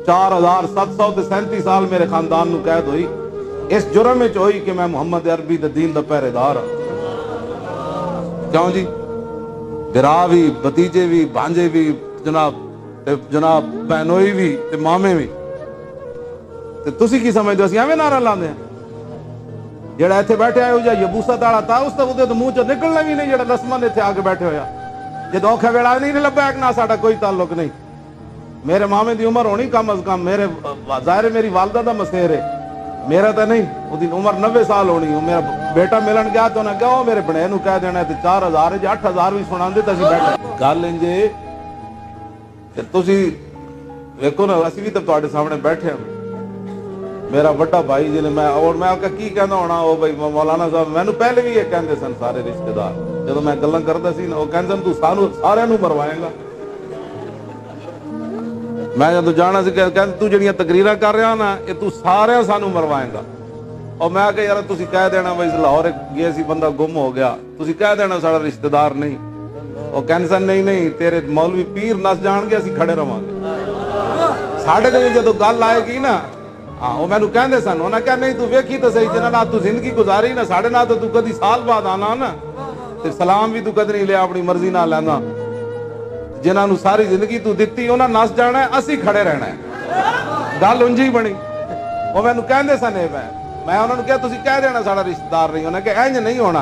4737 साल मेरे खानदान नूं कैद होई, इस जुर्म विच होई कि मैं मुहम्मद अरबी दे दीन दा पहरेदार हां। क्यों जी? बिरा भी, भतीजे भी, भांजे भी, जनाब भैनोई भी ते मामे भी। ते तुसी की समझदे हो असीं एवें नारा लांदे हां? जेड़ा इत्थे बैठे हो जा यबूसत वाला था, उस तो उहदे मुंह चों निकलना भी नहीं। जेड़ा लसमन इत्थे आके बैठे होया, जदों औखा वेला नहीं लब्भा एक ना साडा कोई ताल्लुक नहीं। मेरे मामे दी उम्र होनी कम अज कम, मेरे ज़ाहिर मेरी वालदा दा मसेर है, मेरा तो नहीं। उसकी उम्र 90 साल होनी। मेरा बेटा मिलन गया तो उन्हें कहा मेरे बने नूं कह देना 4000 8000 भी सुनांदे तां असीं बैठे गल इंजे। ते तुसीं वेखो ना, असीं भी तो तुहाडे सामने बैठे हां। मेरा बड़ा भाई जिन्हें मैं की कहना होना, वो भाई मौलाना साहब मैनू पहले भी ये कहते सन सारे रिश्तेदार, जो मैं गल्लां करदा सी ना, वो कहते सन तू सानू सारिਆਂ ਨੂੰ मरवाएगा। मैं जो जाना सी कहते तू ਜਿਹੜੀਆਂ तकरीरां कर रहा ना, ये तू सारिਆਂ सानू मरवाएगा। और मैं कहा यार तुसीं कह देना बई लाहौर गए सी, बंदा गुम हो गया, तुसीं कह देना साडा रिश्तेदार नहीं। वो कहते सन नहीं नहीं, तेरे मौलवी पीर नस जाणगे, असीं खड़े रवांगे। साडे ते जदों गल आएगी ना, हाँ वो मैनू कहते सन, उन्हें कहा नहीं तू वेखी तो सही, जिन्हां नाल तू जिंदगी गुजारी ना, साडे नाल तो तू कदी साल बाद आना ना, ते सलाम भी तू कदी नहीं लिया, अपनी मर्जी नाल लैंदा। जिन्हां नू सारी जिंदगी तू दित्ती, उन्हां नस जाना है, असीं खड़े रहना है। गल उंज ही बनी। वो मैनू कहते सन, मैं उन्होंने कहा तुसीं कह देना साडा रिश्तेदार नहीं। उन्हें कहा इंज नहीं होना।